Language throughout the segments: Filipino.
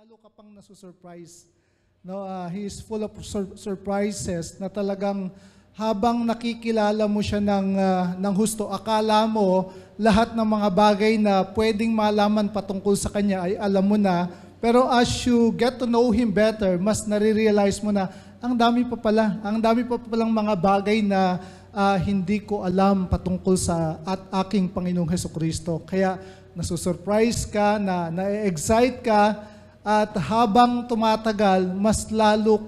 lalo ka pang nasusurprise. No, he is full of surprises na talagang habang nakikilala mo siya ng husto, akala mo lahat ng mga bagay na pwedeng malaman patungkol sa kanya ay alam mo na. Pero as you get to know Him better, mas nare-realize mo na ang dami pa palang mga bagay na hindi ko alam patungkol sa aking Panginoong Hesukristo. Kaya nasusurprise ka, na-excite ka, at habang tumatagal, mas lalo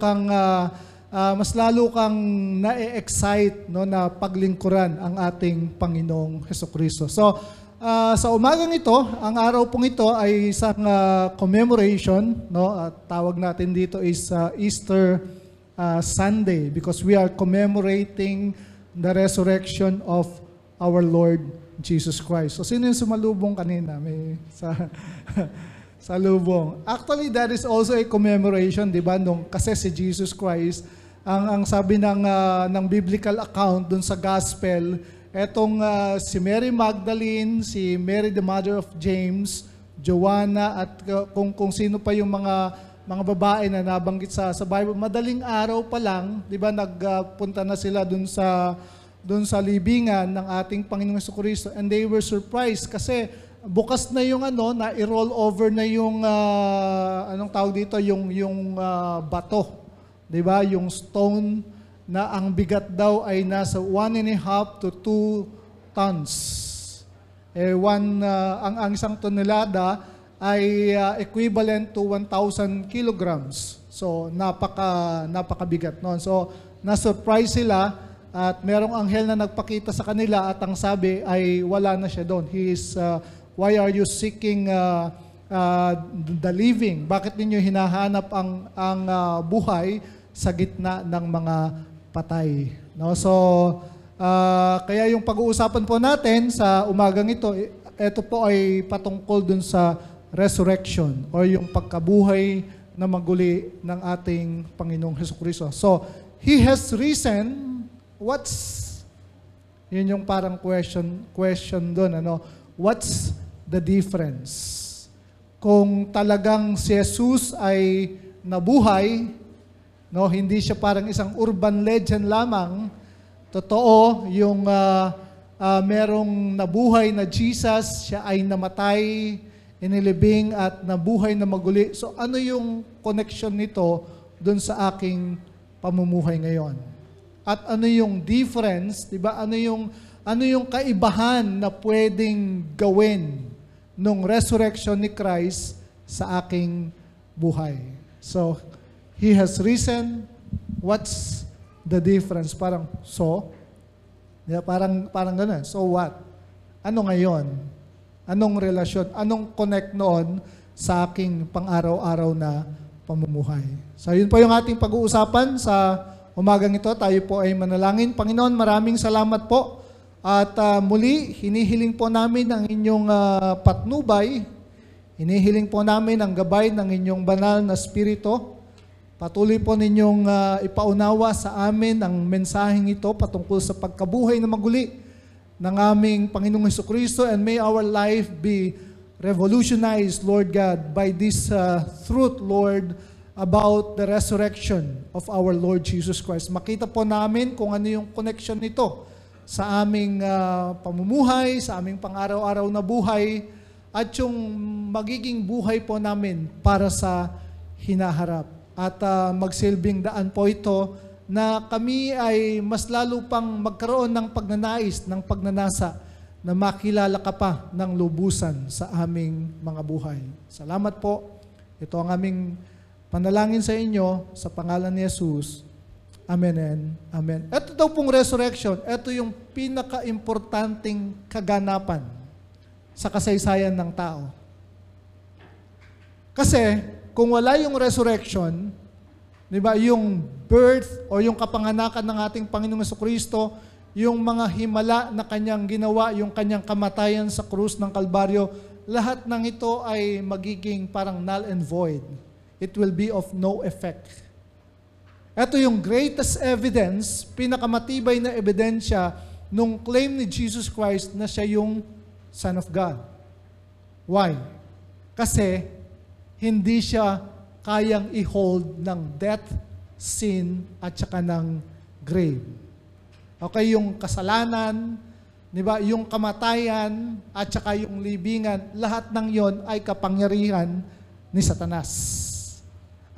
kang na-excite, no, na paglingkuran ang ating Panginoong Hesukristo. So, sa umagang ito, ang araw pong ito ay isang commemoration, no? Tawag natin dito is Easter Sunday because we are commemorating the resurrection of our Lord Jesus Christ. So, sino yung sumalubong kanina? May salubong. Actually, that is also a commemoration, di ba? Kasi si Jesus Christ, ang sabi ng biblical account dun sa gospel, etong si Mary Magdalene, si Mary the mother of James, Joanna, at kung sino pa yung mga babae na nabanggit sa Bible, madaling araw pa lang, di ba, nagpunta na sila dun sa libingan ng ating Panginoong Jesucristo, and they were surprised kasi bukas na yung na i-roll over na yung anong tawag dito, yung bato, 'di ba? Yung stone na ang bigat daw ay nasa 1.5 to 2 tons. Ang isang tonelada ay equivalent to 1,000 kilograms. So napakabigat noon. So na-surprise sila at merong anghel na nagpakita sa kanila at ang sabi ay wala na siya doon. He is why are you seeking the living? Bakit ninyo hinahanap ang buhay sa gitna ng mga patay? No? So, kaya yung pag-uusapan po natin sa umagang ito po ay patungkol dun sa resurrection o yung pagkabuhay na maguli ng ating Panginoong Hesukristo. So, He has risen. Yun yung parang question dun, what's the difference? Kung talagang si Jesus ay nabuhay, no, hindi siya parang isang urban legend lamang, totoo yung merong nabuhay na Jesus, siya ay namatay, inilibing at nabuhay na maguli. So ano yung connection nito dun sa aking pamumuhay ngayon? At ano yung difference, 'di ba? Ano yung kaibahan na pwedeng gawin nung resurrection ni Christ sa aking buhay? So, He has risen. What's the difference? Parang, yeah, parang gano'n. So what? Ano ngayon? Anong relasyon? Anong connect noon sa aking pang-araw-araw na pamumuhay? So, yun po yung ating pag-uusapan sa umagang ito. Tayo po ay manalangin. Panginoon, maraming salamat po. At muli, hinihiling po namin ang inyong patnubay. Hinihiling po namin ang gabay ng inyong banal na spirito. Patuloy po ninyong ipaunawa sa amin ang mensaheng ito patungkol sa pagkabuhay na maguli ng aming Panginoong Hesukristo, and may our life be revolutionized, Lord God, by this truth, Lord, about the resurrection of our Lord Jesus Christ. Makita po namin kung ano yung connection nito sa aming pamumuhay, sa aming pang-araw-araw na buhay, at yung magiging buhay po namin para sa hinaharap. At magsilbing daan po ito na kami ay mas lalo pang magkaroon ng pagnanais, ng pagnanasa na makilala ka pa ng lubusan sa aming mga buhay. Salamat po. Ito ang aming panalangin sa inyo sa pangalan ni Jesus. Amen and amen. Ito daw pong resurrection, ito yung pinaka-importanting kaganapan sa kasaysayan ng tao. Kasi, kung wala yung resurrection, di ba, yung birth o yung kapanganakan ng ating Panginoong Jesucristo, yung mga himala na kanyang ginawa, yung kanyang kamatayan sa krus ng Kalbaryo, lahat ng ito ay magiging parang null and void. It will be of no effect. Ito yung greatest evidence, pinakamatibay na ebidensya nung claim ni Jesus Christ na siya yung Son of God. Why? Kasi hindi siya kayang i-hold ng death, sin, at saka ng grave. Okay, yung kasalanan, di ba, yung kamatayan, at saka yung libingan, lahat ng yon ay kapangyarihan ni Satanas.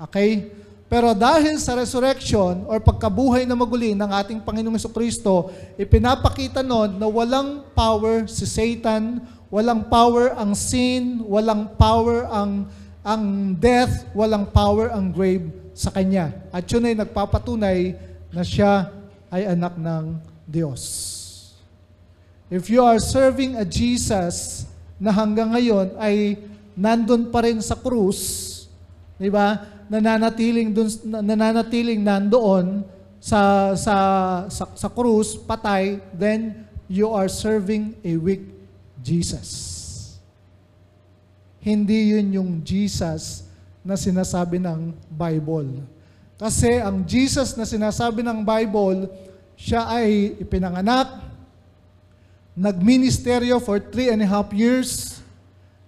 Okay? Pero dahil sa resurrection or pagkabuhay na maguli ng ating Panginoong Jesucristo, ipinapakita nun na walang power si Satan, walang power ang sin, walang power ang death, walang power ang grave sa Kanya. At yun ay nagpapatunay na siya ay anak ng Diyos. If you are serving a Jesus na hanggang ngayon ay nandun pa rin sa krus, di ba? Nananatiling nandoon sa krus, patay, then you are serving a weak Jesus. Hindi yun yung Jesus na sinasabi ng Bible. Kasi ang Jesus na sinasabi ng Bible, siya ay ipinanganak, nagministeryo for 3.5 years,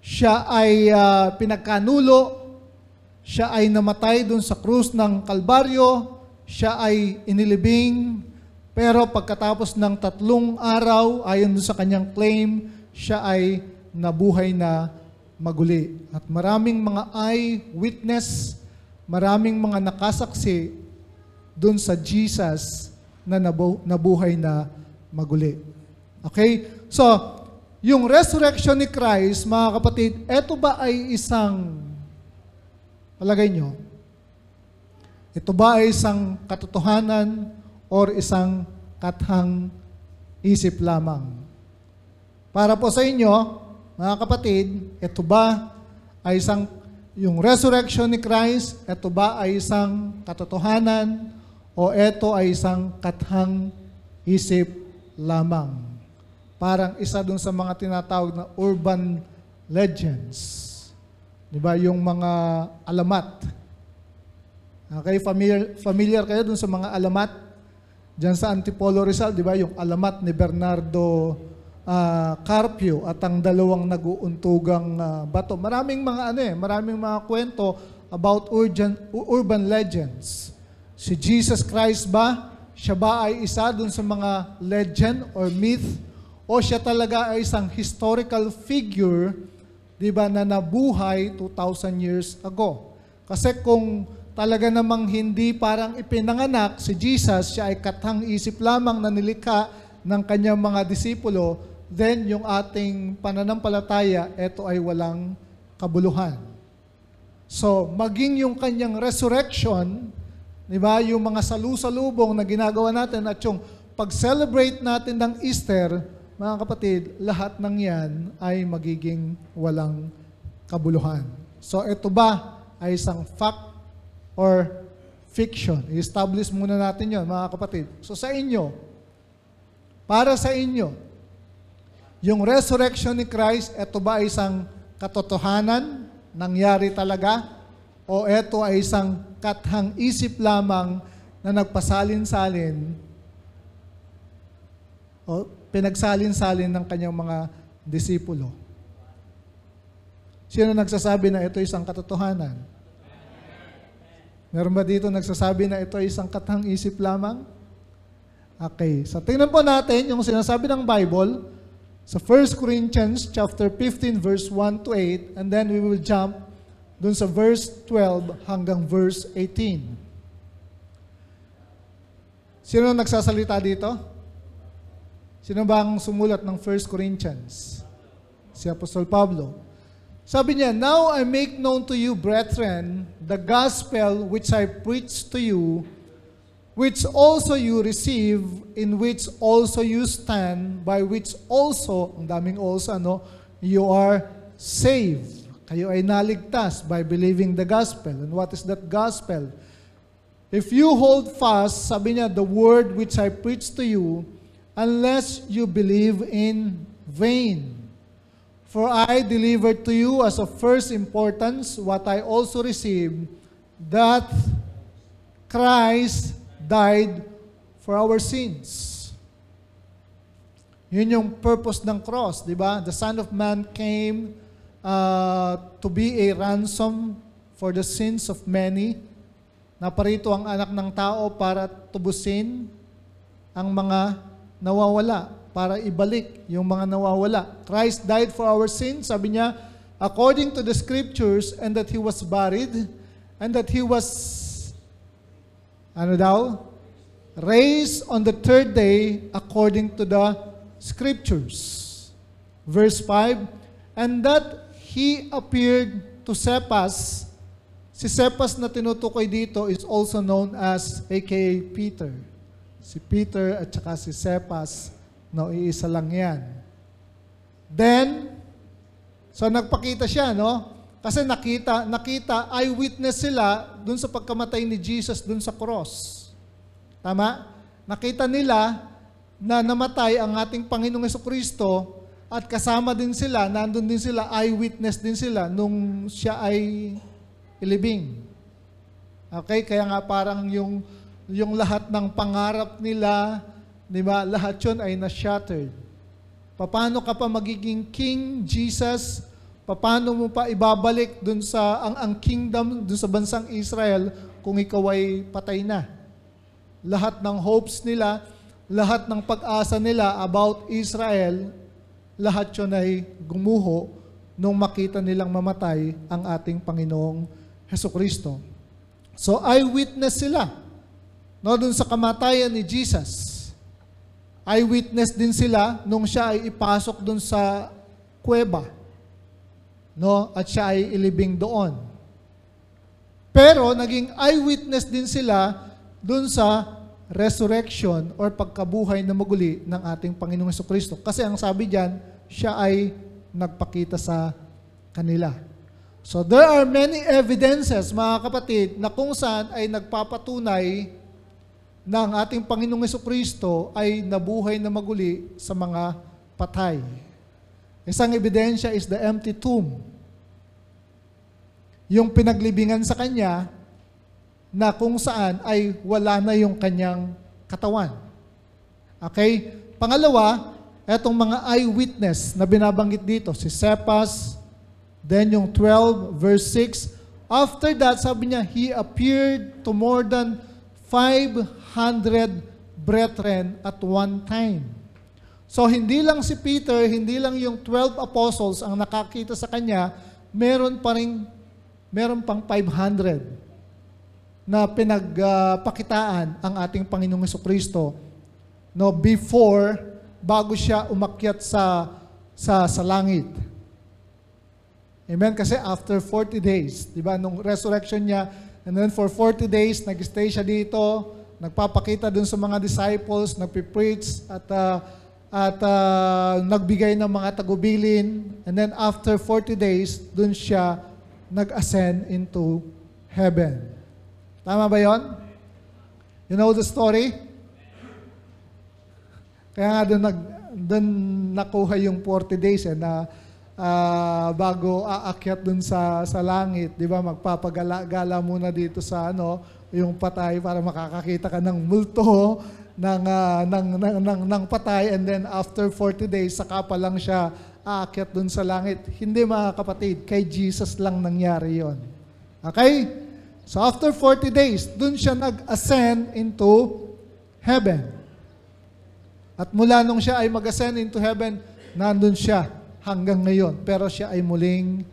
siya ay pinagkanulo, siya ay namatay dun sa krus ng Kalbaryo, siya ay inilibing, pero pagkatapos ng 3 araw, ayon dun sa kanyang claim, siya ay nabuhay na maguli. At maraming mga eyewitness, maraming mga nakasaksi dun sa Jesus na nabuhay na maguli. Okay? So, yung resurrection ni Christ, mga kapatid, eto ba ay isang, palagay nyo, ito ba ay isang katotohanan or isang kathang isip lamang? Para po sa inyo, mga kapatid, ito ba ay isang, yung resurrection ni Christ, ito ba ay isang katotohanan o ito ay isang kathang isip lamang? Parang isa dun sa mga tinatawag na urban legends. Di ba? Yung mga alamat. Okay, familiar kayo dun sa mga alamat? Diyan sa Antipolo Rizal, di ba? Yung alamat ni Bernardo Carpio at ang 2 nag-uuntugang bato. Maraming mga kwento about urban legends. Si Jesus Christ ba? Siya ba ay isa dun sa mga legend or myth? O siya talaga ay isang historical figure, di ba, na nabuhay 2,000 years ago? Kasi kung talaga namang hindi parang ipinanganak si Jesus, siya ay kathang isip lamang na nilikha ng kanyang mga disipulo, then yung ating pananampalataya, ito ay walang kabuluhan. So, maging yung kanyang resurrection, di ba, yung mga salu-salubong na ginagawa natin at yung pag-celebrate natin ng Easter, mga kapatid, lahat ng yan ay magiging walang kabuluhan. So, ito ba ay isang fact or fiction? I-establish muna natin yon, mga kapatid. So, sa inyo, para sa inyo, yung resurrection ni Christ, ito ba ay isang katotohanan, nangyari talaga, o ito ay isang kathang isip lamang na nagpasalin-salin o pinagsalin-salin ng kanyang mga disipulo? Sino nagsasabi na ito ay isang katotohanan? Meron ba dito nagsasabi na ito ay isang kathang isip lamang? Okay. So, tingnan po natin yung sinasabi ng Bible sa 1 Corinthians chapter 15, verse 1 to 8, and then we will jump dun sa verse 12 hanggang verse 18. Sino nagsasalita dito? Sino bang sumulat ng 1 Corinthians? Si Apostol Pablo. Sabi niya, "Now I make known to you, brethren, the gospel which I preached to you, which also you receive, in which also you stand, by which also," ang daming also, "you are saved." Kayo ay naligtas by believing the gospel. And what is that gospel? "If you hold fast," sabi niya, "the word which I preached to you, unless you believe in vain. For I delivered to you as of first importance what I also received, that Christ died for our sins." Yun yung purpose ng cross, di ba? The Son of Man came to be a ransom for the sins of many. Naparito ang anak ng tao para tubusin ang mga nawawala, para ibalik yung mga nawawala. Christ died for our sins, sabi niya, according to the scriptures, and that He was buried, and that He was, raised on the third day according to the scriptures. Verse 5, and that He appeared to Cephas. Si Cephas na tinutukoy dito is also known as aka Peter. Si Peter at saka si Cephas, no, iisa lang yan. Then, so nagpakita siya, no? Kasi nakita, eyewitness sila dun sa pagkamatay ni Jesus dun sa cross. Tama? Nakita nila na namatay ang ating Panginoong Jesucristo at kasama din sila, nandun din sila, eyewitness din sila nung siya ay ilibing. Okay? Kaya nga parang yung lahat ng pangarap nila, di ba, lahat yun ay na-shattered. Paano ka pa magiging King Jesus? Paano mo pa ibabalik dun sa ang kingdom dun sa bansang Israel kung ikaw ay patay na? Lahat ng hopes nila, lahat ng pag-asa nila about Israel, lahat yun ay gumuho nung makita nilang mamatay ang ating Panginoong Jesucristo. So, eyewitness sila, no, dun sa kamatayan ni Jesus. Eyewitness din sila nung siya ay ipasok dun sa kuweba, no, at siya ay ilibing doon. Pero, naging eyewitness din sila dun sa resurrection or pagkabuhay na maguli ng ating Panginoong Jesucristo. Kasi ang sabi diyan, siya ay nagpakita sa kanila. So there are many evidences, mga kapatid, na kung saan ay nagpapatunay na ang ating Panginoong Jesucristo ay nabuhay na maguli sa mga patay. Isang ebidensya is the empty tomb. Yung pinaglibingan sa Kanya na kung saan ay wala na yung Kanyang katawan. Okay? Pangalawa, etong mga eyewitness na binabanggit dito, si Cephas, then yung 12, verse 6, after that, sabi niya, He appeared to more than 500 brethren at one time. So, hindi lang si Peter, hindi lang yung 12 apostles ang nakakita sa kanya, meron pang 500 na pinagpakitaan ang ating Panginoong Jesucristo, no, bago siya umakyat sa langit. Amen? Kasi after 40 days, di ba, nung resurrection niya, and then for 40 days, nag-stay siya dito, nagpapakita dun sa mga disciples, nagpipreach, at nagbigay ng mga tagubilin, and then after 40 days, dun siya nag-ascend into heaven. Tama ba yon? You know the story? Kaya nga dun nakuha yung 40 days na bago aakyat dun sa langit, di ba, magpapagala muna dito sa yung patay para makakakita ka ng multo ng patay, and then after 40 days saka pa lang siya aakyat dun sa langit. Hindi, mga kapatid, kay Jesus lang nangyari yon. Okay? So after 40 days, dun siya nag-ascend into heaven. At mula nung siya ay mag-ascend into heaven, nandun siya hanggang ngayon. Pero siya ay muling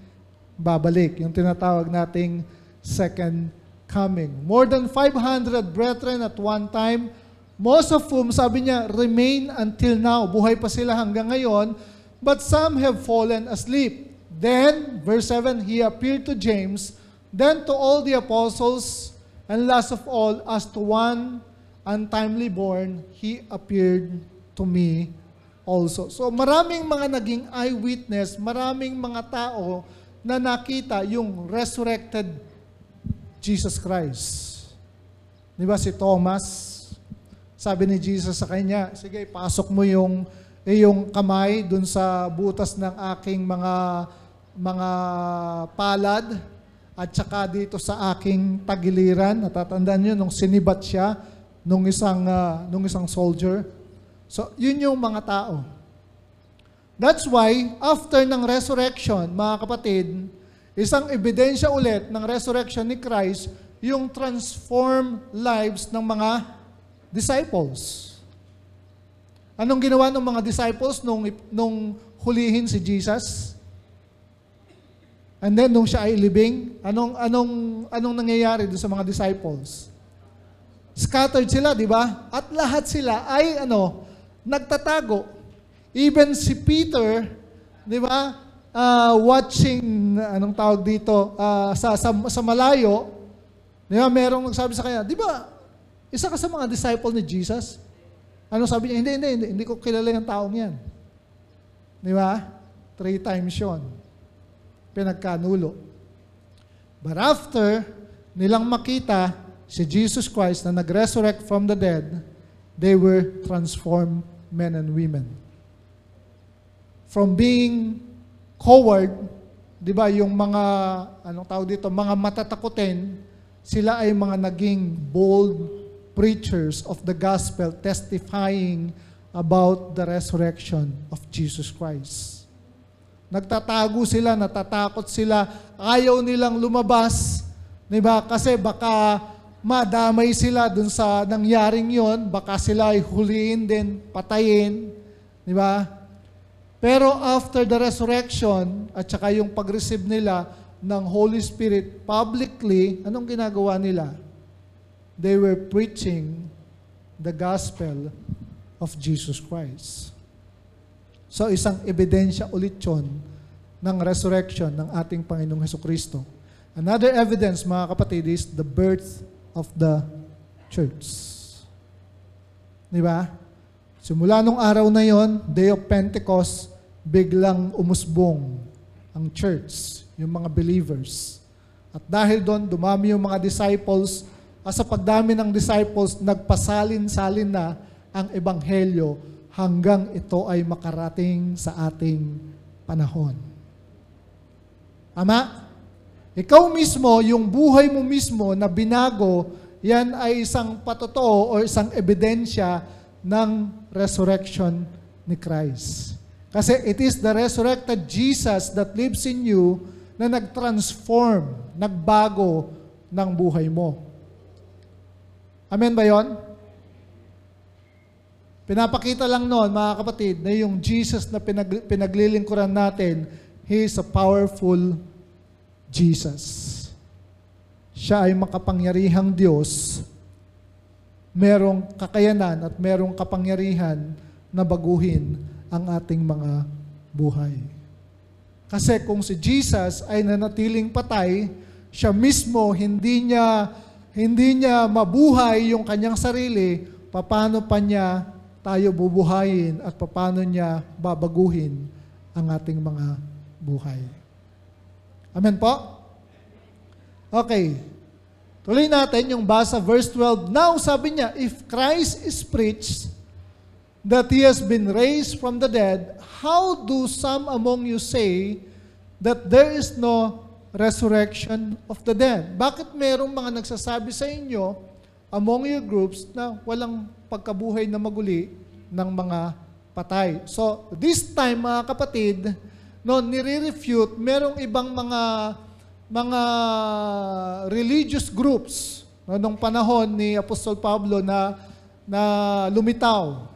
babalik. Yung tinatawag nating second coming. More than 500 brethren at one time, most of whom, sabi niya, remain until now. Buhay pa sila hanggang ngayon, but some have fallen asleep. Then, verse 7, He appeared to James, then to all the apostles, and last of all, as to one untimely born, He appeared to me also. So maraming mga naging eyewitness, maraming mga tao na nakita yung resurrected Jesus Christ. Di ba si Thomas, sabi ni Jesus sa kanya, sige, pasok mo yung kamay dun sa butas ng aking mga palad at saka dito sa aking tagiliran. Natatandaan nyo nung sinibat siya nung isang soldier. So, yun yung mga tao. That's why, after ng resurrection, mga kapatid, Isang ebidensya ulit ng resurrection ni Christ, yung transformed lives ng mga disciples. Anong ginawa ng mga disciples nung hulihin si Jesus? And then, nung siya ay libing, anong nangyayari doon sa mga disciples? Scattered sila, di ba? At lahat sila ay, nagtatago. Even si Peter, di ba? Watching, anong tawag dito, sa malayo, di ba? Merong nagsabi sa kanya, di ba, isa ka sa mga disciple ni Jesus? Ano sabi niya? Hindi ko kilala yung taong yan. Di ba? 3 times yun. Pinagkanulo. But after nilang makita si Jesus Christ na nag-resurrect from the dead, they were transformed men and women. From being coward, di ba, yung mga, anong tawag dito, mga matatakutin, sila ay mga naging bold preachers of the gospel, testifying about the resurrection of Jesus Christ. Nagtatago sila, natatakot sila, ayaw nilang lumabas, di ba? Kasi baka madamay sila dun sa nangyaring yon, baka sila ay huliin din, patayin, di ba? Pero after the resurrection, at saka yung pag-receive nila ng Holy Spirit publicly, anong ginagawa nila? They were preaching the gospel of Jesus Christ. So isang ebidensya ulit yun ng resurrection ng ating Panginoong Hesukristo. Another evidence, mga kapatid, is the birth of the church. Di ba? Simula nung araw na yon, Day of Pentecost, biglang umusbong ang church, yung mga believers. At dahil doon, dumami yung mga disciples. At sa pagdami ng disciples, nagpasalin-salin na ang ebanghelyo hanggang ito ay makarating sa ating panahon. Ama, ikaw mismo, yung buhay mo mismo na binago, yan ay isang patotoo o isang ebidensya ng resurrection ni Christ. Kasi it is the resurrected Jesus that lives in you na nag-transform, nagbago ng buhay mo. Amen ba yun? Pinapakita lang noon, mga kapatid, na yung Jesus na pinaglilingkuran natin, He is a powerful Jesus. Siya ay makapangyarihang Diyos, merong kakayanan at merong kapangyarihan na baguhin ang ating mga buhay. Kasi kung si Jesus ay nanatiling patay, siya mismo hindi niya mabuhay yung kanyang sarili, paano pa niya tayo bubuhayin at paano niya babaguhin ang ating mga buhay. Amen po? Okay. Tuloy natin yung basa verse 12. Now, sabi niya, if Christ is preached that He has been raised from the dead, how do some among you say that there is no resurrection of the dead? Bakit merong mga nagsasabi sa inyo among your groups na walang pagkabuhay na maguli ng mga patay? So, this time, mga kapatid, nire-refute, merong ibang mga religious groups nung panahon ni Apostol Pablo na lumitaw,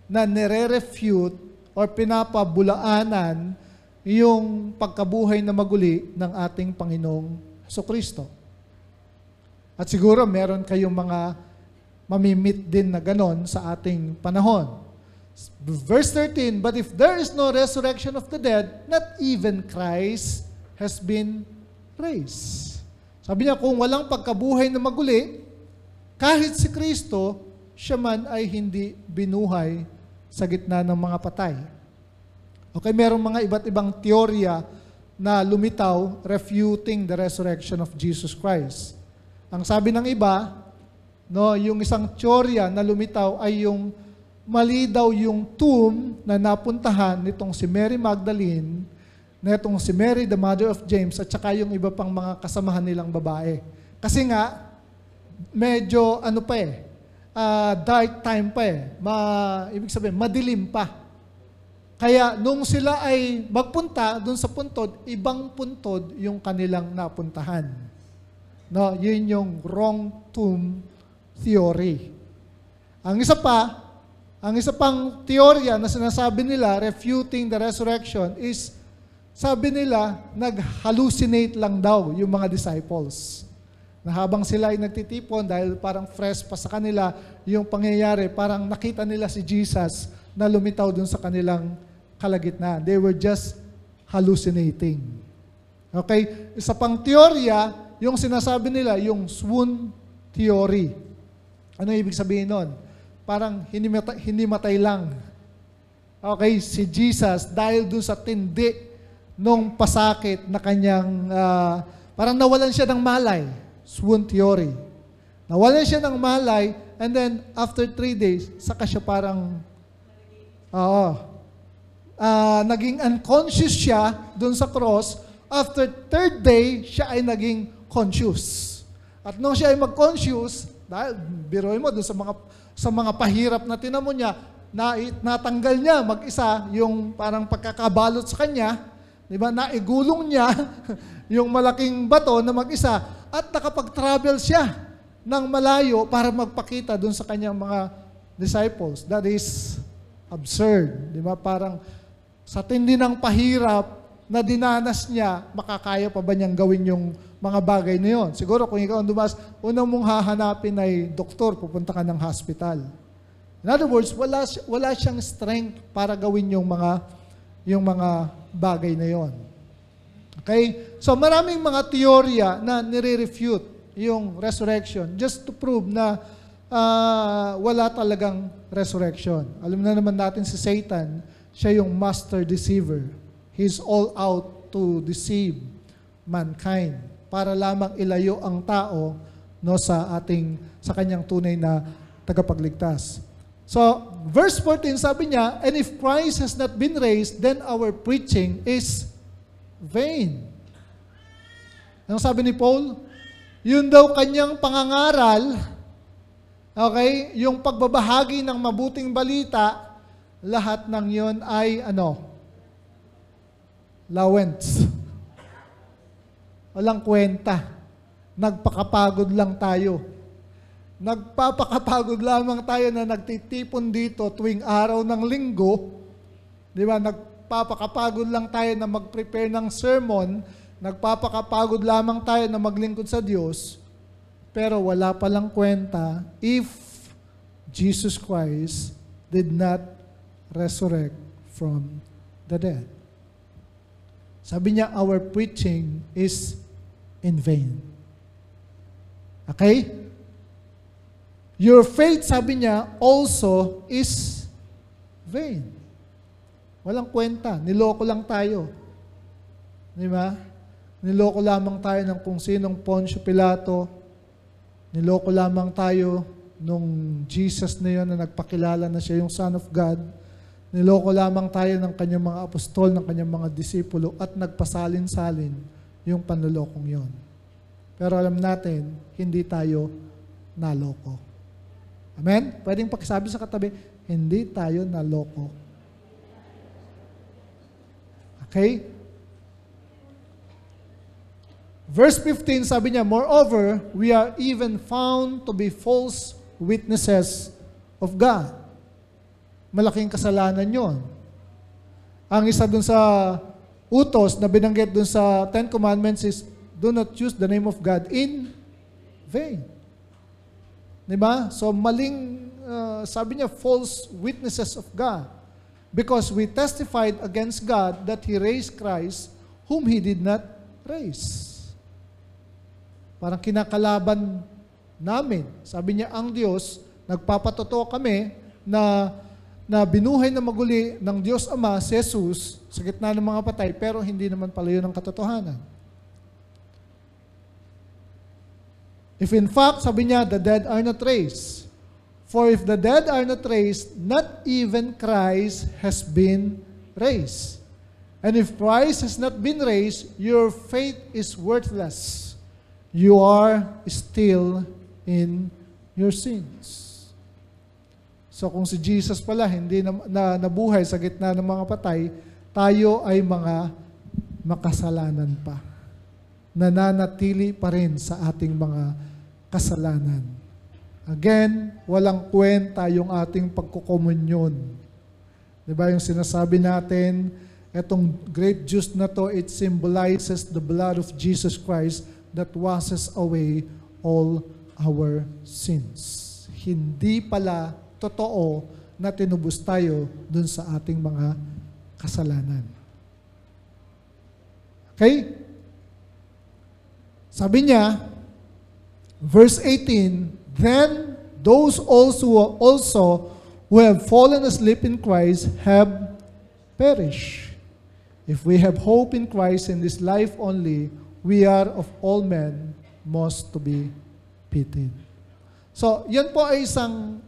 na nire-refute or pinapabulaanan yung pagkabuhay na maguli ng ating Panginoong Hesukristo. At siguro meron kayong mga mamimit din na ganon sa ating panahon. Verse 13, but if there is no resurrection of the dead, not even Christ has been raised. Sabi niya, kung walang pagkabuhay na maguli, kahit si Kristo, siya man ay hindi binuhay sa gitna ng mga patay. Okay, merong mga iba't ibang teorya na lumitaw refuting the resurrection of Jesus Christ. Ang sabi ng iba, yung isang teorya na lumitaw ay yung mali daw yung tomb na napuntahan nitong si Mary Magdalene, nitong si Mary, the mother of James, at saka yung iba pang mga kasamahan nilang babae. Kasi nga, medyo dark time pa ibig sabihin, madilim pa. Kaya nung sila ay magpunta dun sa puntod, ibang puntod yung kanilang napuntahan. No, yun yung wrong tomb theory. Ang isa pang teorya na sinasabi nila refuting the resurrection is, sabi nila, nag-hallucinate lang daw yung mga disciples. Na habang sila ay nagtitipon dahil parang fresh pa sa kanila yung pangyayari, parang nakita nila si Jesus na lumitaw dun sa kanilang kalagitnaan. They were just hallucinating. Okay? Isa pang teorya, yung sinasabi nila, yung swoon theory. Ano ibig sabihin nun? Parang hindi matay lang. Okay? Si Jesus, dahil dun sa tindi nung pasakit na kanyang, parang nawalan siya ng malay. Swoon theory. Nawalan siya ng malay, and then after 3 days, saka siya parang, naging unconscious siya dun sa cross. After 3rd day, siya ay naging conscious. At nung siya ay mag-conscious, dahil biroy mo dun sa mga pahirap na tinamo niya, natanggal niya mag-isa yung parang pagkakabalot sa kanya, di ba? Naigulong niya yung malaking bato na mag-isa at nakapag-travel siya ng malayo para magpakita dun sa kanyang mga disciples. That is absurd, di ba? Parang sa tindi ng pahirap na dinanas niya, makakaya pa ba niyang gawin yung mga bagay na yun? Siguro kung ikaw ang dumas, unang mong hahanapin ay doktor, pupunta ka ng hospital. In other words, wala siyang strength para gawin yung mga bagay na yon. Okay? So maraming mga teorya na nire-refute yung resurrection just to prove na wala talagang resurrection. Alam na naman natin si Satan, siya yung master deceiver. He's all out to deceive mankind para lamang ilayo ang tao sa kanyang tunay na tagapagligtas. So, verse 14 sabi niya, and if Christ has not been raised, then our preaching is vain. Anong sabi ni Paul? Yun daw kanyang pangangaral, okay, yung pagbabahagi ng mabuting balita, lahat ng yon ay lawens. Walang kwenta. Nagpakapagod lang tayo. Nagpapakapagod lamang tayo na nagtitipon dito tuwing araw ng linggo. Di ba? Nagpapakapagod lang tayo na mag-prepare ng sermon. Nagpapakapagod lamang tayo na maglingkod sa Diyos. Pero wala palang kwenta if Jesus Christ did not resurrect from the dead. Sabi niya, our preaching is in vain. Okay? Your faith, sabi niya, also is vain. Walang kwenta. Niloko lang tayo. Di ba? Niloko lamang tayo ng kung sinong Poncio Pilato. Niloko lamang tayo nung Jesus na yun na nagpakilala na siya yung Son of God. Niloko lamang tayo ng kanyang mga apostol, ng kanyang mga disipulo, at nagpasalin-salin yung panlulokong yon. Pero alam natin, hindi tayo naloko. Amen? Pwedeng pakisabi sa katabi, hindi tayo naloko. Okay? Verse 15, sabi niya, moreover, we are even found to be false witnesses of God. Malaking kasalanan yon. Ang isa dun sa utos na binanggit dun sa 10 Commandments is, do not use the name of God in vain. Diba? So maling, sabi niya, false witnesses of God. Because we testified against God that He raised Christ whom He did not raise. Parang kinakalaban namin. Sabi niya, ang Diyos, nagpapatotoo kami na binuhay na maguli ng Diyos Ama, si Jesus, sa gitna ng mga patay, pero hindi naman pala yun ang katotohanan. If in fact, sabi niya, the dead are not raised. For if the dead are not raised, not even Christ has been raised. And if Christ has not been raised, your faith is worthless. You are still in your sins. So kung si Jesus pala hindi nabuhay sa gitna ng mga patay, tayo ay mga makasalanan pa. Nananatili pa rin sa ating mga kasalanan. Again, walang kwenta yung ating pagkukomunyon. Diba yung sinasabi natin, etong grape juice na to, it symbolizes the blood of Jesus Christ that washes away all our sins. Hindi pala totoo na tinubos tayo dun sa ating mga kasalanan. Okay? Sabi niya, verse 18, then those also who have fallen asleep in Christ have perished. If we have hope in Christ in this life only, we are of all men most to be pitied. So, yan po ay isang,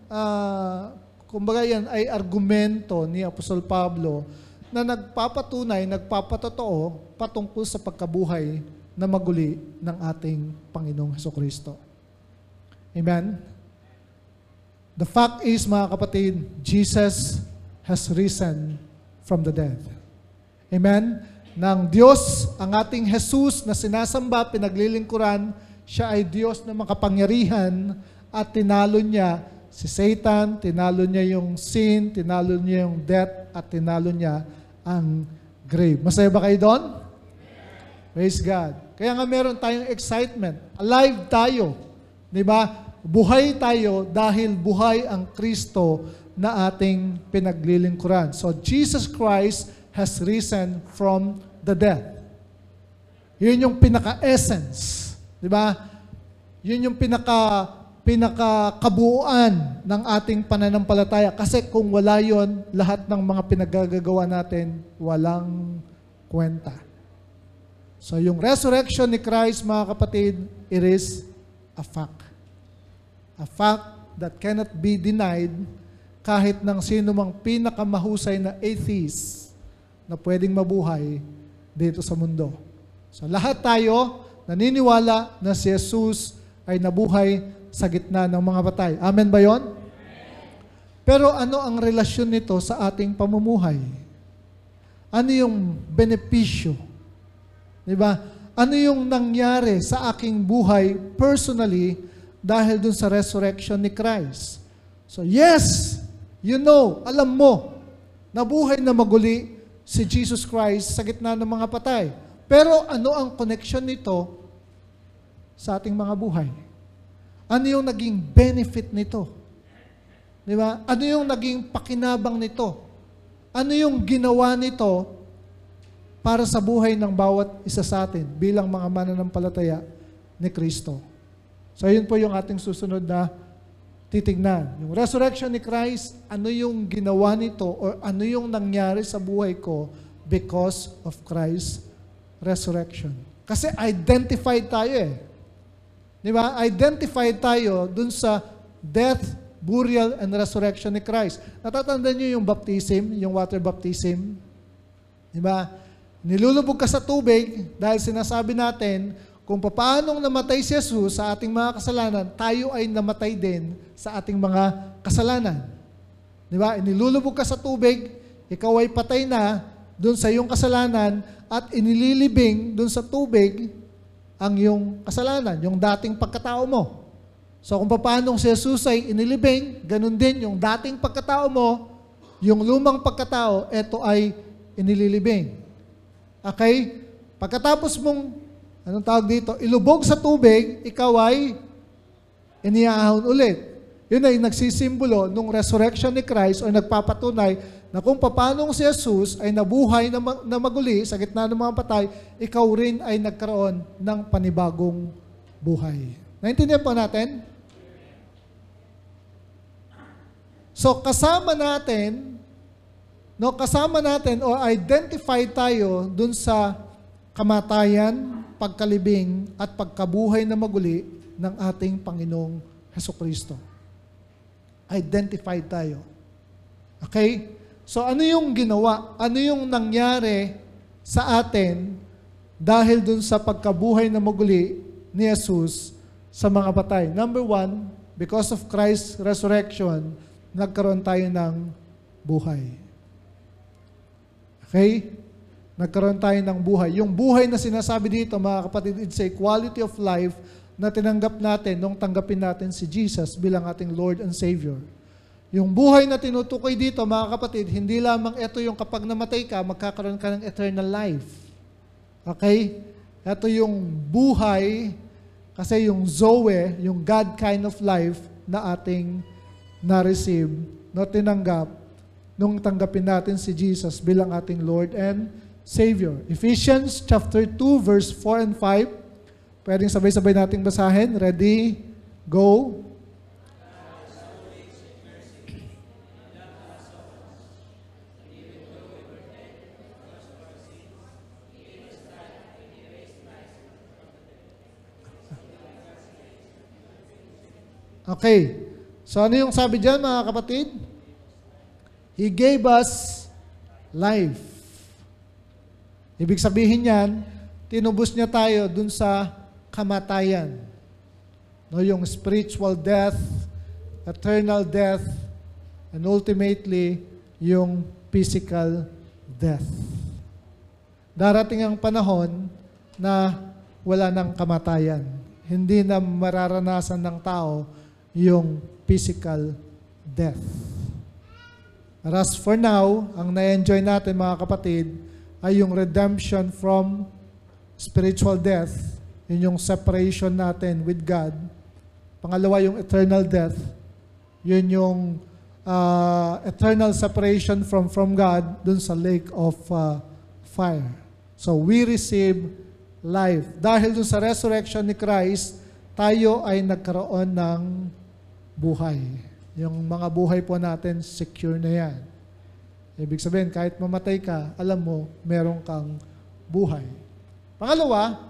kumbaga yan ay argumento ni Apostol Pablo na nagpapatunay, nagpapatotoo patungkol sa pagkabuhay na maguli ng ating Panginoong Hesukristo. Amen? The fact is, mga kapatid, Jesus has risen from the dead. Amen? Nang Diyos, ang ating Jesus na sinasamba, pinaglilingkuran, siya ay Diyos na makapangyarihan at tinalo niya si Satan, tinalo niya yung sin, tinalo niya yung death, at tinalo niya ang grave. Masaya ba kayo doon? Praise God. Kaya nga meron tayong excitement. Alive tayo. Di ba? Buhay tayo dahil buhay ang Kristo na ating pinaglilingkuran. So, Jesus Christ has risen from the dead. Yun yung pinaka-essence. Di ba? Yun yung pinaka-kabuuan ng ating pananampalataya. Kasi kung wala yon, lahat ng mga pinagagagawa natin, walang kwenta. So, yung resurrection ni Christ, mga kapatid, it is a fact. A fact that cannot be denied kahit ng sino mang pinakamahusay na atheist na pwedeng mabuhay dito sa mundo. So lahat tayo naniniwala na si Jesus ay nabuhay sa gitna ng mga patay. Amen ba yon? Pero ano ang relasyon nito sa ating pamumuhay? Ano yung benepisyo? Diba? Ano yung nangyari sa aking buhay personally dahil dun sa resurrection ni Christ? So yes, you know, alam mo, nabuhay na maguli si Jesus Christ sa gitna ng mga patay. Pero ano ang connection nito sa ating mga buhay? Ano yung naging benefit nito? Di ba? Ano yung naging pakinabang nito? Ano yung ginawa nito para sa buhay ng bawat isa sa atin bilang mga mananampalataya ni Kristo? So, yun po yung ating susunod na titignan. Yung resurrection ni Christ, ano yung ginawa nito or ano yung nangyari sa buhay ko because of Christ's resurrection. Kasi identified tayo eh. Di ba? Identified tayo dun sa death, burial, and resurrection ni Christ. Natatandaan niyo yung baptism, yung water baptism? Di ba? Nilulubog ka sa tubig dahil sinasabi natin, kung paanong namatay si Jesus sa ating mga kasalanan, tayo ay namatay din sa ating mga kasalanan. Di ba? Inilulubog ka sa tubig, ikaw ay patay na dun sa iyong kasalanan at inililibing dun sa tubig ang iyong kasalanan, yung dating pagkatao mo. So kung paanong si Jesus ay inilibing, ganun din yung dating pagkatao mo, yung lumang pagkatao, ito ay inililibing. Okay? Pagkatapos mong anong tawag dito? Ilubog sa tubig, ikaw ay iniahon ulit. Yun ay nagsisimbolo nung resurrection ni Christ o nagpapatunay na kung paanong si Jesus ay nabuhay na maguli sa gitna ng mga patay, ikaw rin ay nagkaroon ng panibagong buhay. Naintindihan po natin? So kasama natin o identify tayo dun sa kamatayan, pagkalibing, at pagkabuhay na maguli ng ating Panginoong Hesukristo. Identified tayo. Okay? So ano yung ginawa? Ano yung nangyari sa atin dahil dun sa pagkabuhay na maguli ni Jesus sa mga patay? Number one, because of Christ's resurrection, nagkaroon tayo ng buhay. Okay? Nagkaroon tayo ng buhay. Yung buhay na sinasabi dito, mga kapatid, it's a quality of life na tinanggap natin nung tanggapin natin si Jesus bilang ating Lord and Savior. Yung buhay na tinutukoy dito, mga kapatid, hindi lamang ito yung kapag namatay ka, magkakaroon ka ng eternal life. Okay? Ito yung buhay, kasi yung Zoe, yung God kind of life na ating na-receive, no, tinanggap, nung tanggapin natin si Jesus bilang ating Lord and Savior. Ephesians chapter 2, verse 4 and 5. Pwedeng sabay-sabay nating basahin. Ready? Go. Okay. So ano yung sabi dyan, mga kapatid? He gave us life. Ibig sabihin niyan, tinubos niya tayo dun sa kamatayan. No, yung spiritual death, eternal death, and ultimately, yung physical death. Darating ang panahon na wala ng kamatayan. Hindi na mararanasan ng tao yung physical death. As for now, ang na-enjoy natin, mga kapatid, ay yung redemption from spiritual death, yun yung separation natin with God. Pangalawa, yung eternal death, yun yung eternal separation from God dun sa lake of fire. So we receive life. Dahil dun sa resurrection ni Christ, tayo ay nagkaroon ng buhay. Yung mga buhay po natin, secure na yan. Ibig sabihin, kahit mamatay ka, alam mo, meron kang buhay. Pangalawa,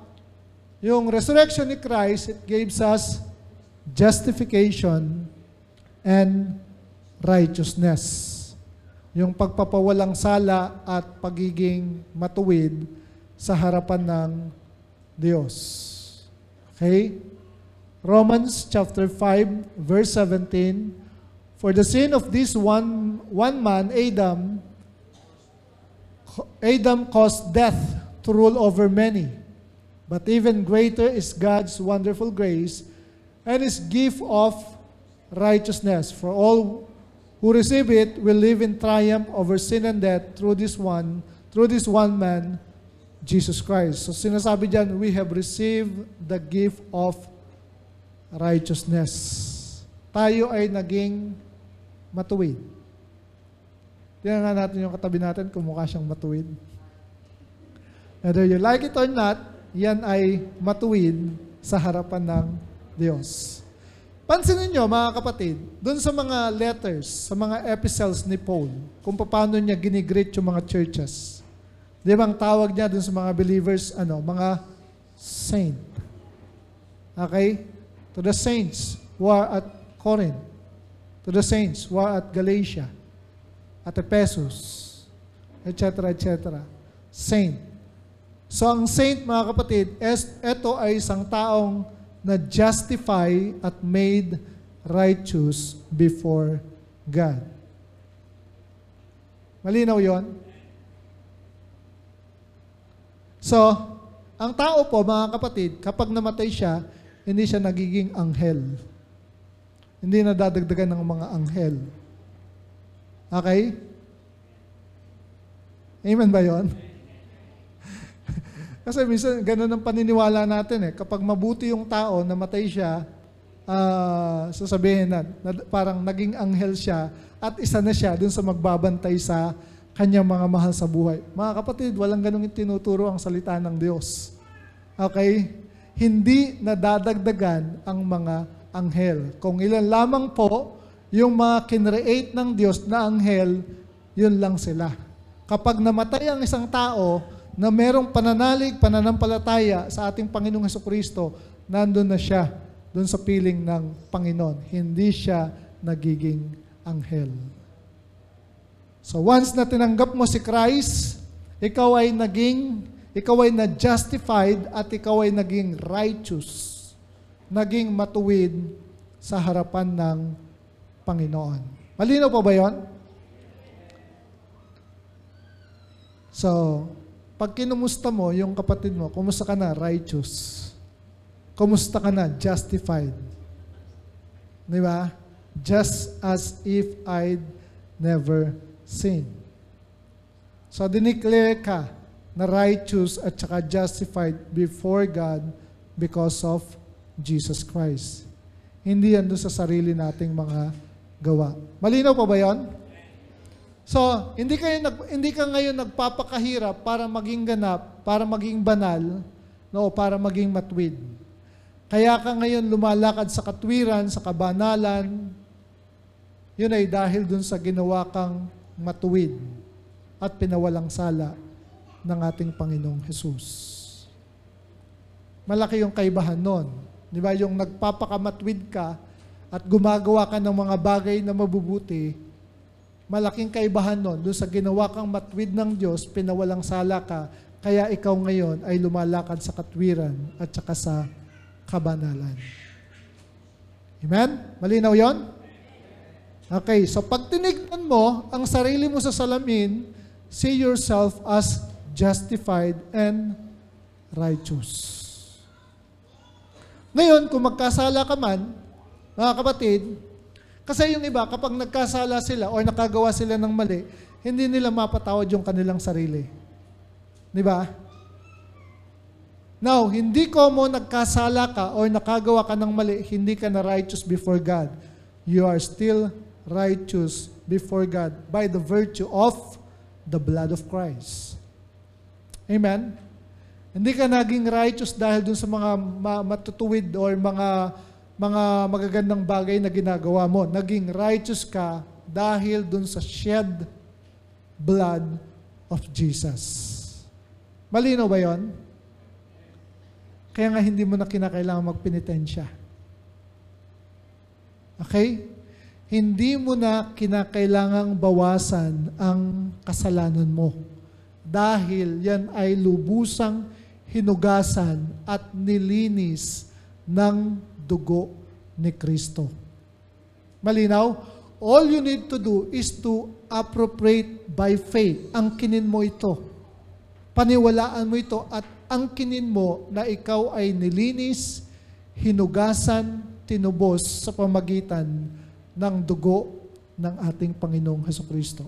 yung resurrection ni Christ, it gives us justification and righteousness. Yung pagpapawalang sala at pagiging matuwid sa harapan ng Diyos. Okay? Romans chapter 5, verse 17, for the sin of this one man, Adam caused death to rule over many. But even greater is God's wonderful grace and His gift of righteousness. For all who receive it will live in triumph over sin and death through this one man, Jesus Christ. So sinasabi dyan, we have received the gift of righteousness. Tayo ay naging matuwid. Tingnan nga natin yung katabi natin kung mukha siyang matuwid. Whether you like it or not, yan ay matuwid sa harapan ng Diyos. Pansinin nyo, mga kapatid, dun sa mga letters, sa mga epistles ni Paul, kung paano niya ginigreet yung mga churches. Di ba ang tawag niya dun sa mga believers, mga saint. Okay? To the saints who are at Corinth, to the saints who are at Galatia, at Ephesus, etc., etc. Saint. So ang saint, mga kapatid, ito ay isang taong na-justify at made righteous before God. Malinaw yon? So, ang tao po, mga kapatid, kapag namatay siya, hindi siya nagiging anghel. Hindi na dadagdagan ng mga anghel. Okay? Amen ba yon? Kasi minsan, ganun ang paniniwala natin eh. Kapag mabuti yung tao, namatay siya, sasabihin na parang naging anghel siya at isa na siya dun sa magbabantay sa kanyang mga mahal sa buhay. Mga kapatid, walang ganung tinuturo ang salita ng Diyos. Okay? Hindi nadadagdagan ang mga anghel. Kung ilan lamang po yung mga kinreate ng Diyos na anghel, yun lang sila. Kapag namatay ang isang tao na merong pananalig, pananampalataya sa ating Panginoong Hesukristo, nandun na siya, dun sa piling ng Panginoon. Hindi siya nagiging anghel. So once na tinanggap mo si Christ, ikaw ay na-justified at ikaw ay naging righteous, naging matuwid sa harapan ng Panginoon. Malinaw pa ba yun? So, pag kinumusta mo yung kapatid mo, kumusta ka na? Righteous. Kumusta ka na? Justified. Di ba? Just as if I'd never sinned. So, dineclare ka na righteous at saka justified before God because of Jesus Christ. Hindi yan doon sa sarili nating mga gawa. Malinaw pa ba yan? So, hindi ka ngayon nagpapakahirap para maging ganap, para maging banal, no, para maging matwid. Kaya ka ngayon lumalakad sa katwiran, sa kabanalan, yun ay dahil dun sa ginawa kang matuwid at pinawalang sala ng ating Panginoong Hesus. Malaki yung kaibahan nun. Di ba? Yung nagpapakamatwid ka at gumagawa ka ng mga bagay na mabubuti, malaking kaibahan nun. Doon sa ginawa kang matwid ng Diyos, pinawalang sala ka, kaya ikaw ngayon ay lumalakad sa katwiran at saka sa kabanalan. Amen? Malinaw yon? Okay, so pag tinignan mo ang sarili mo sa salamin, see yourself as justified and righteous. Ngayon, kung magkasala ka man, mga kapatid, kasi yung iba, kapag nagkasala sila o nakagawa sila ng mali, hindi nila mapatawad yung kanilang sarili. Di ba? Now, hindi ko mo nagkasala ka o nakagawa ka ng mali, hindi ka na righteous before God. You are still righteous before God by the virtue of the blood of Christ. Amen? Hindi ka naging righteous dahil dun sa mga matutuwid or mga magagandang bagay na ginagawa mo. Naging righteous ka dahil dun sa shed blood of Jesus. Malinaw ba yon? Kaya nga hindi mo na kinakailangan magpenitensya. Okay? Hindi mo na kinakailangang bawasan ang kasalanan mo. Dahil yan ay lubusang hinugasan at nilinis ng dugo ni Kristo. Malinaw? All you need to do is to appropriate by faith. Angkinin mo ito. Paniwalaan mo ito at angkinin mo na ikaw ay nilinis, hinugasan, tinubos sa pamagitan ng dugo ng ating Panginoong Hesukristo.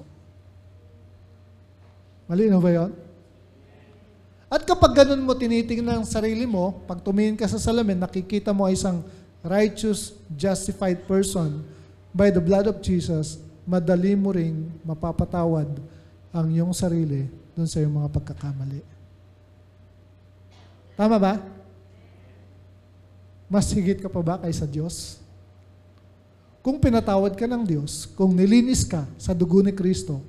Malinaw ba yun? At kapag ganun mo tinitingnan ang sarili mo, pag tumingin ka sa salamin, nakikita mo ay isang righteous, justified person by the blood of Jesus, madali mo ring mapapatawad ang iyong sarili dun sa iyong mga pagkakamali. Tama ba? Mas higit ka pa ba kaysa Diyos? Kung pinatawad ka ng Diyos, kung nilinis ka sa dugo ni Kristo,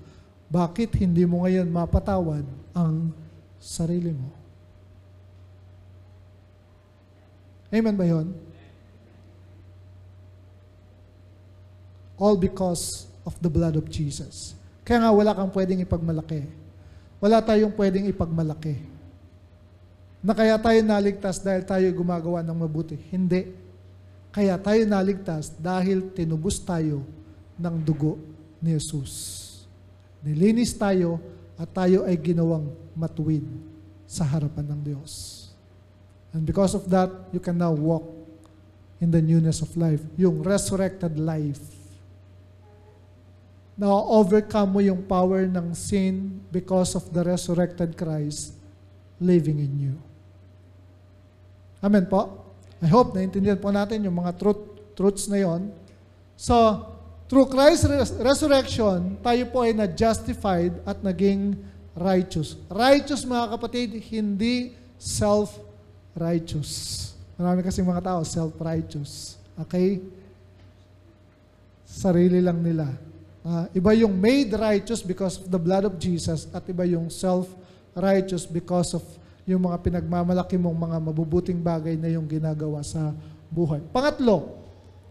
bakit hindi mo ngayon mapatawad ang sarili mo? Amen ba yun? All because of the blood of Jesus. Kaya nga wala kang pwedeng ipagmalaki. Wala tayong pwedeng ipagmalaki. Na kaya tayo naligtas dahil tayo gumagawa ng mabuti. Hindi. Kaya tayo naligtas dahil tinubos tayo ng dugo ni Jesus. Nilinis tayo at tayo ay ginawang matuwid sa harapan ng Diyos. And because of that, you can now walk in the newness of life. Yung resurrected life. Na-overcome mo yung power ng sin because of the resurrected Christ living in you. Amen po? I hope naintindihan po natin yung mga truths na yon. So, through Christ's resurrection, tayo po ay na-justified at naging righteous. Righteous, mga kapatid, hindi self-righteous. Marami kasing mga tao, self-righteous. Okay? Sarili lang nila. Iba yung made righteous because of the blood of Jesus at iba yung self-righteous because of yung mga pinagmamalaki mong mga mabubuting bagay na yung ginagawa sa buhay. Pangatlo,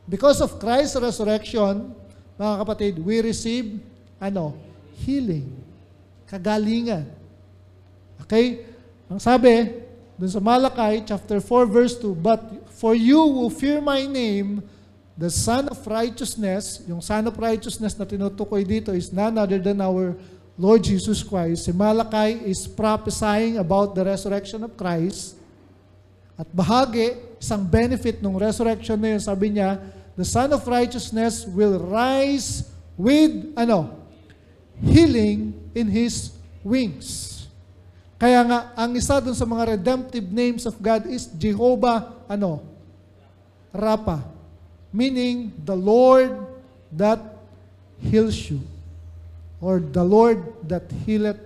because of Christ's resurrection, mga kapatid, we receive, healing. Kagalingan. Okay? Ang sabi, dun sa Malakay, chapter 4, verse 2, but for you who fear my name, The Son of Righteousness, yung Son of Righteousness na tinutukoy dito is none other than our Lord Jesus Christ. Si Malachi is prophesying about the resurrection of Christ. At bahagi, isang benefit ng resurrection na yun, sabi niya, the Son of Righteousness will rise with, healing in His wings. Kaya nga, ang isa dun sa mga redemptive names of God is Jehovah, Rapha. Meaning, the Lord that heals you. Or the Lord that healeth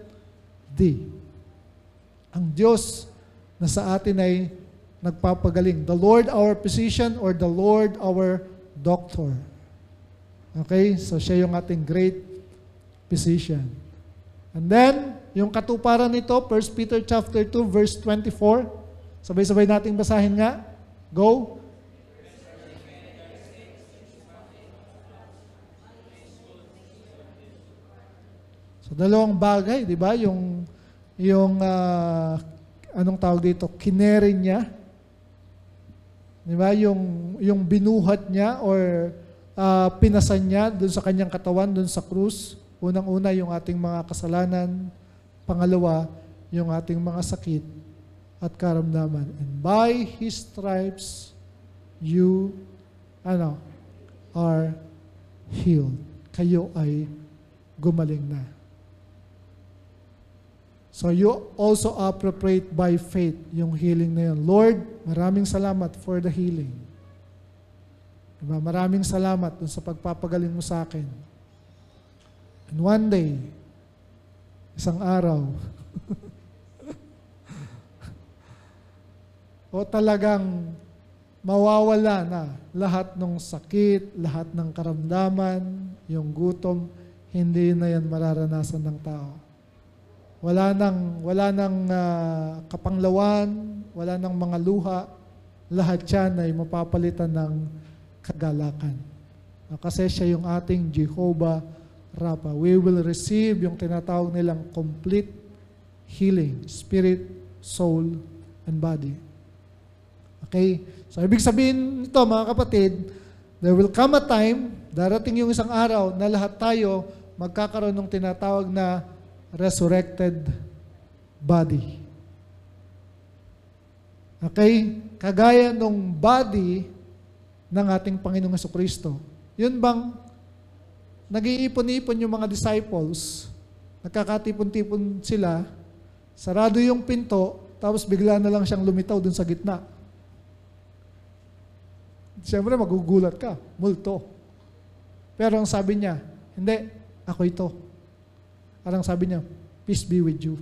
thee. Ang Diyos na sa atin ay nagpapagaling. The Lord our physician or the Lord our doctor. Okay? So, siya yung ating great physician. And then, yung katuparan nito, 1 Peter chapter 2, verse 24. Sabay-sabay nating basahin nga. Go. So, dalawang bagay, di ba? Yung anong tawag dito? Kinere niya. Di ba? Yung binuhat niya or pinasan niya dun sa kanyang katawan, dun sa krus. Unang-una, yung ating mga kasalanan. Pangalawa, yung ating mga sakit at karamdaman. And by His stripes, you are healed. Kayo ay gumaling na. So you also appropriate by faith yung healing na yun. Lord, maraming salamat for the healing. Diba? Maraming salamat dun sa pagpapagaling mo sa akin. And one day, isang araw, o talagang mawawala na lahat ng sakit, lahat ng karamdaman, yung gutom, hindi na yan mararanasan ng tao. Wala nang kapanglawan, wala nang mga luha, lahat yan ay mapapalitan ng kagalakan. Kasi siya yung ating Jehovah Rapha. We will receive yung tinatawag nilang complete healing, spirit, soul, and body. Okay? So, ibig sabihin nito, mga kapatid, there will come a time, darating yung isang araw, na lahat tayo magkakaroon ng tinatawag na resurrected body. Okay? Kagaya nung body ng ating Panginoong Jesucristo. Yun bang nag-iipon-ipon yung mga disciples, nagkakatipon-tipon sila, sarado yung pinto, tapos bigla na lang siyang lumitaw dun sa gitna. Siyempre, magugulat ka. Multo. Pero ang sabi niya, hindi, ako ito. Parang sabi niya, peace be with you.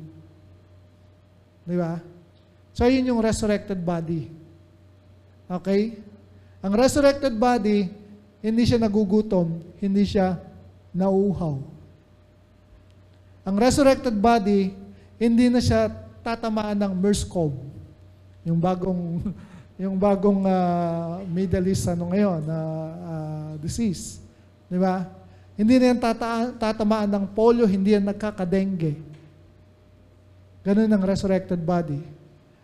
Di ba? So, yun yung resurrected body. Okay? Ang resurrected body, hindi siya nagugutom, hindi siya nauuhaw. Ang resurrected body, hindi na siya tatamaan ng MERS-CoV. Yung bagong Middle East ngayon disease. Di ba? Hindi na yan tatamaan ng polio, hindi yan nagkakadengue. Ganun ang resurrected body.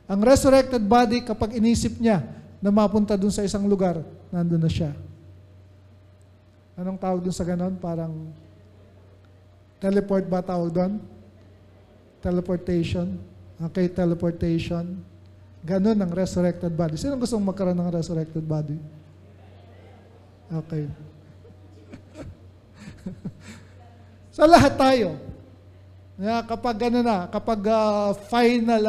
Ang resurrected body, kapag inisip niya na mapunta dun sa isang lugar, nandun na siya. Anong tawag dun sa ganun? Parang teleport ba tawag dun? Teleportation. Okay, teleportation. Ganun ang resurrected body. Sino gustong magkaroon ng resurrected body? Okay. So lahat tayo. Kapag final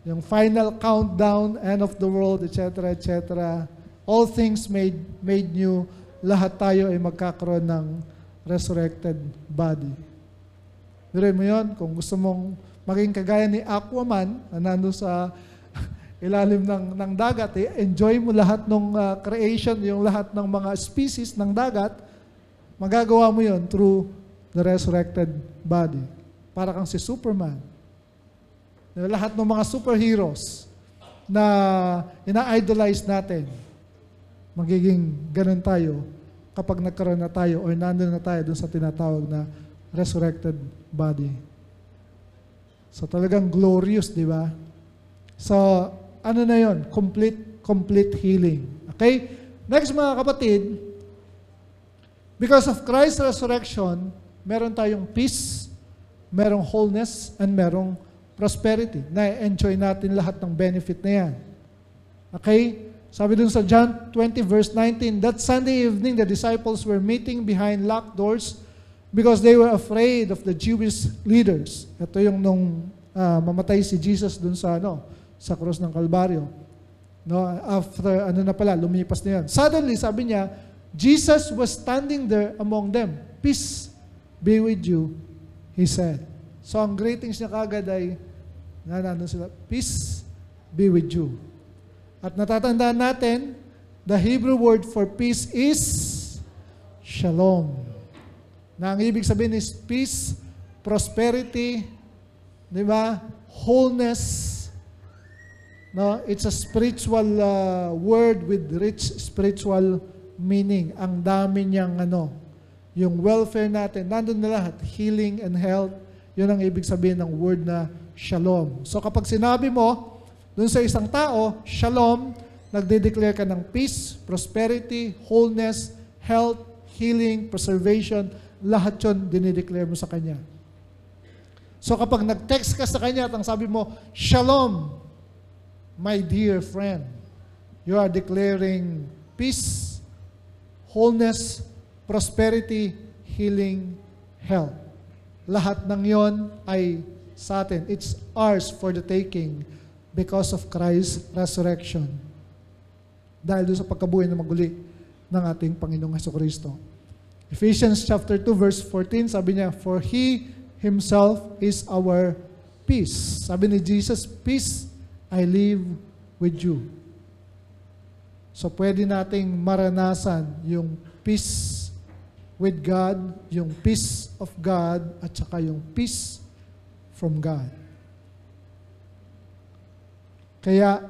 yung final countdown, end of the world, etc., etc., all things made new, lahat tayo ay magkakaroon ng resurrected body. Diray mo yun, kung gusto mong maging kagaya ni Aquaman, na nandun sa ilalim ng dagat, enjoy mo lahat ng creation, yung lahat ng mga species ng dagat, magagawa mo yun through the resurrected body. Para kang si Superman. Lahat ng mga superheroes na ina-idolize natin, magiging ganun tayo kapag nagkaroon na tayo or nandun na tayo dun sa tinatawag na resurrected body. So talagang glorious, di ba? So, ano na yon? Complete healing. Okay? Next mga kapatid, because of Christ's resurrection, meron tayong peace, merong wholeness, and merong prosperity. Na-enjoy natin lahat ng benefit na yan. Okay? Sabi dun sa John 20 verse 19, that Sunday evening, the disciples were meeting behind locked doors because they were afraid of the Jewish leaders. Ito yung nung mamatay si Jesus dun sa sa krus ng Kalbaryo. No, after lumipas na yan. Suddenly, sabi niya, Jesus was standing there among them. Peace be with you, he said. So ang greetings niya kagad ay nandun sila, peace be with you. At natatandaan natin, the Hebrew word for peace is shalom. Na ang ibig sabihin is peace, prosperity, di ba? Wholeness. No, it's a spiritual word with rich spiritual meaning. Ang dami niyang yung welfare natin, nandun na lahat, healing and health, yun ang ibig sabihin ng word na shalom. So kapag sinabi mo, dun sa isang tao, shalom, nagde-declare ka ng peace, prosperity, wholeness, health, healing, preservation, lahat yun dinideclare mo sa kanya. So kapag nag-text ka sa kanya at ang sabi mo, shalom, my dear friend, you are declaring peace, wholeness, prosperity, healing, health. Lahat ng yon ay sa atin. It's ours for the taking because of Christ's resurrection. Dahil doon sa pagkabuhay na maguli ng ating Panginoong Hesukristo. Ephesians chapter 2 verse 14, sabi niya, for He Himself is our peace. Sabi ni Jesus, peace I live with you. So pwede nating maranasan yung peace with God, yung peace of God, at saka yung peace from God. Kaya,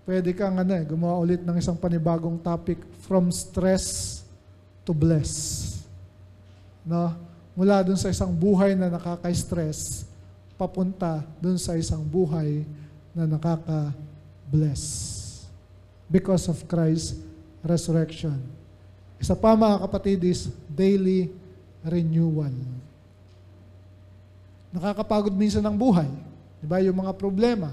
pwede kang gumawa ulit ng isang panibagong topic, from stress to bless. No? Mula dun sa isang buhay na nakaka-stress, papunta dun sa isang buhay na nakaka-bless. Because of Christ's resurrection. Isa pa mga kapatid is daily renewal. Nakakapagod minsan ng buhay. Diba? Yung mga problema.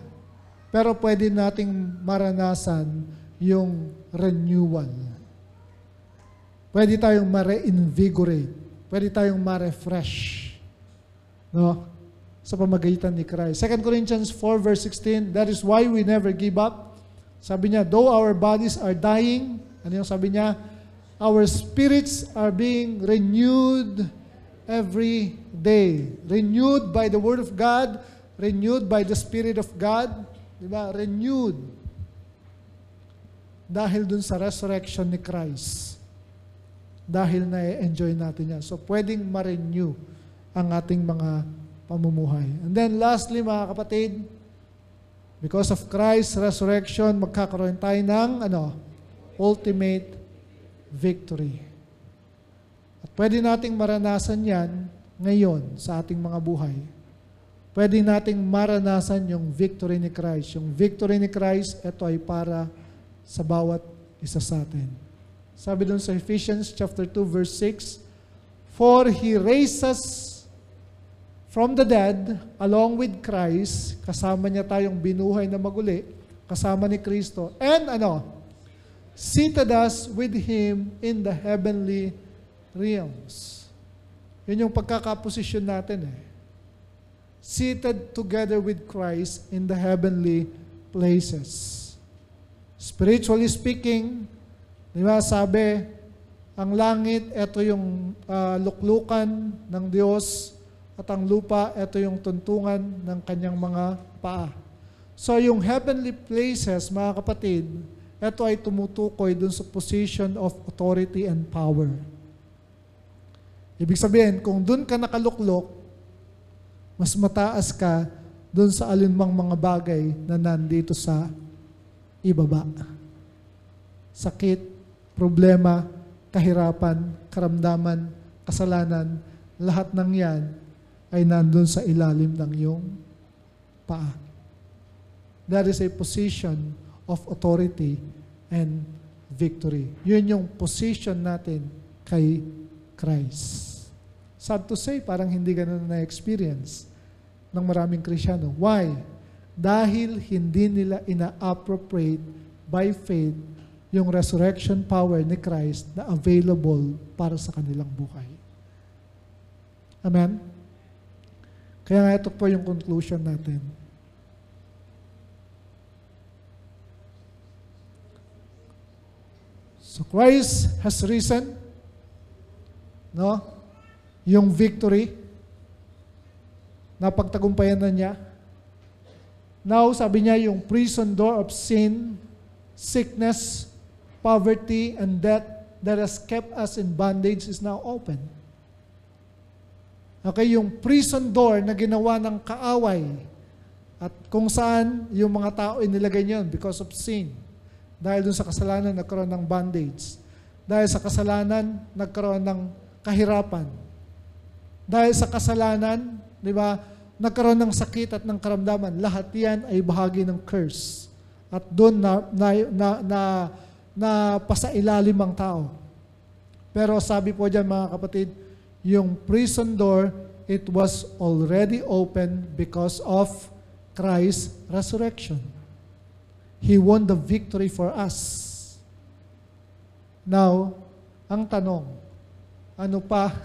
Pero pwede nating maranasan yung renewal. Pwede tayong ma-reinvigorate. Pwede tayong ma-refresh. No? Sa pamamagitan ni Christ. 2 Corinthians 4 verse 16, that is why we never give up. Sabi niya, though our bodies are dying, ano yung sabi niya? Our spirits are being renewed every day. Renewed by the Word of God, renewed by the Spirit of God. Diba? Renewed. Dahil dun sa resurrection ni Christ. Dahil na-enjoy natin yan. So, pwedeng ma-renew ang ating mga pamumuhay. And then lastly, mga kapatid, because of Christ's resurrection, magkakaroon tayo ng ultimate victory. At pwede nating maranasan yan ngayon sa ating mga buhay. Pwede nating maranasan yung victory ni Christ. Yung victory ni Christ, ito ay para sa bawat isa sa atin. Sabi dun sa Ephesians chapter 2 verse 6, for He raised us from the dead, along with Christ, kasama niya tayong binuhay na maguli, kasama ni Kristo, and seated us with Him in the heavenly realms. Yun yung pagkakaposisyon natin Seated together with Christ in the heavenly places. Spiritually speaking, di ba sabi, ang langit, ito yung luklukan ng Diyos, at ang lupa, ito yung tuntungan ng kanyang mga paa. So yung heavenly places, mga kapatid, ito ay tumutukoy dun sa position of authority and power. Ibig sabihin, kung dun ka nakaluklok, mas mataas ka dun sa alinmang mga bagay na nandito sa ibaba. Sakit, problema, kahirapan, karamdaman, kasalanan, lahat ng yan ay nandun sa ilalim ng iyong paa. That is a position of authority and victory. Yun yung position natin kay Christ. Sad to say, parang hindi ganun na-experience ng maraming Kristyano. Why? Dahil hindi nila ina-appropriate by faith yung resurrection power ni Christ na available para sa kanilang buhay. Amen? Kaya nga ito po yung conclusion natin. So Christ has risen, no? Yung victory, napagtagumpayan na niya. Now, sabi niya, yung prison door of sin, sickness, poverty, and death that has kept us in bondage is now open. Okay, yung prison door na ginawa ng kaaway at kung saan yung mga tao inilagay niyon because of sin. Dahil dun sa kasalanan, nagkaroon ng bondage. Dahil sa kasalanan, nagkaroon ng kahirapan. Dahil sa kasalanan, di ba, nagkaroon ng sakit at ng karamdaman. Lahat yan ay bahagi ng curse. At doon na pasailalim ang tao. Pero sabi po dyan mga kapatid, yung prison door, it was already open because of Christ's resurrection. He won the victory for us. Now, ang tanong, ano pa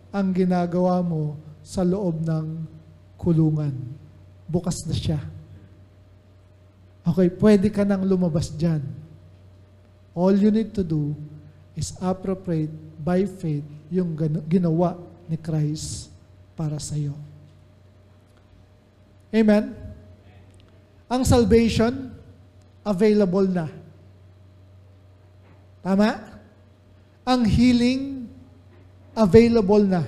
ang ginagawa mo sa loob ng kulungan? Bukas na siya. Okay, pwede ka nang lumabas dyan. All you need to do is appropriate by faith yung ginawa ni Christ para sa iyo. Amen? Ang salvation, available na. Tama? Ang healing, available na.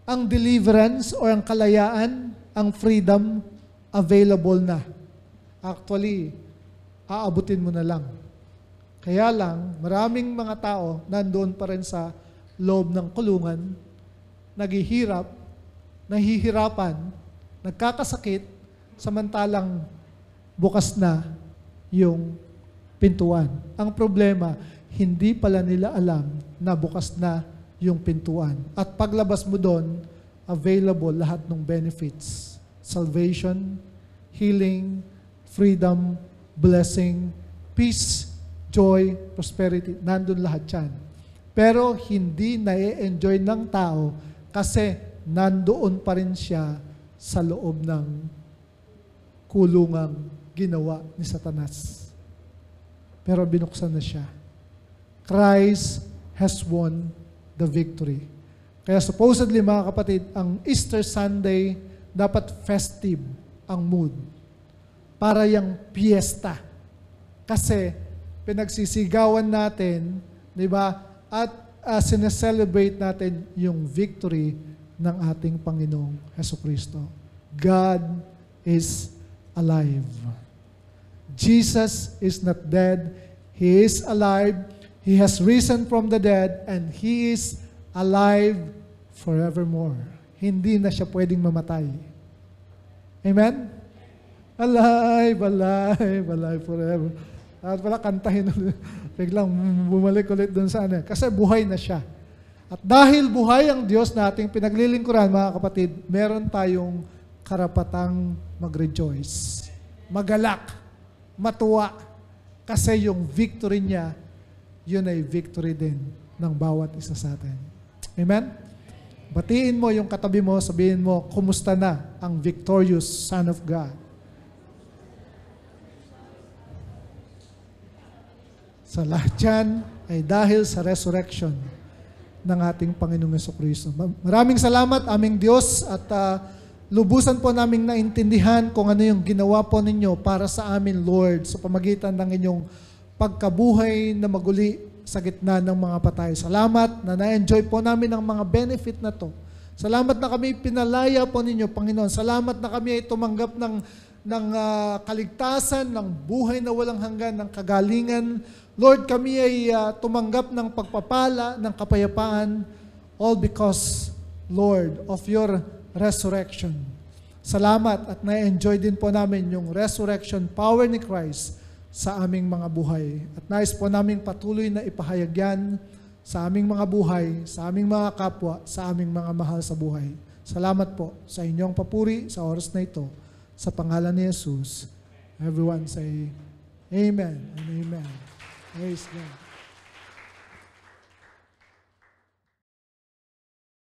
Ang deliverance or ang kalayaan, ang freedom, available na. Actually, aabutin mo na lang. Kaya lang, maraming mga tao nandoon pa rin sa loob ng kulungan, naghihirap, nahihirapan, nagkakasakit, samantalang bukas na yung pintuan. Ang problema, hindi pala nila alam na bukas na yung pintuan. At paglabas mo doon, available lahat ng benefits. Salvation, healing, freedom, blessing, peace, joy, prosperity. Nandun lahat yan. Pero hindi na-enjoy ng tao kasi nandoon pa rin siya sa loob ng kulungang ginawa ni Satanas. Pero binuksan na siya. Christ has won the victory. Kaya supposedly mga kapatid, ang Easter Sunday dapat festive ang mood. Para yung piyesta. Kasi pinagsisigawan natin, di ba? At sineselebrate natin yung victory ng ating Panginoong Hesukristo. God is alive. Jesus is not dead. He is alive. He has risen from the dead and He is alive forevermore. Hindi na siya pwedeng mamatay. Amen? Alive, alive, alive forever. At pala kantahin ulit. Biglang bumalik ulit dun sa ano. Kasi buhay na siya. At dahil buhay ang Diyos na ating pinaglilingkuran, mga kapatid, meron tayong karapatang mag-rejoice. Magalak. Matuwa. Kasi yung victory niya, yun ay victory din ng bawat isa sa atin. Amen? Batiin mo yung katabi mo, sabihin mo, kumusta na ang victorious Son of God? Sa lahat yan ay dahil sa resurrection ng ating Panginoong Jesucristo. Maraming salamat aming Diyos at lubusan po naming naintindihan kung ano yung ginawa po ninyo para sa amin, Lord, sa pamagitan ng inyong pagkabuhay na maguli sa gitna ng mga patay. Salamat na na-enjoy po namin ang mga benefit na to. Salamat na kami pinalaya po ninyo, Panginoon. Salamat na kami ay tumanggap ng kaligtasan, ng buhay na walang hanggan, ng kagalingan. Lord, kami ay tumanggap ng pagpapala, ng kapayapaan, all because, Lord, of your resurrection. Salamat at na-enjoy din po namin yung resurrection power ni Christ sa aming mga buhay. At nais po naming patuloy na ipahayag yan sa aming mga buhay, sa aming mga kapwa, sa aming mga mahal sa buhay. Salamat po sa inyong papuri sa oras na ito. Sa pangalan ni Jesus, everyone say Amen and Amen. Praise God.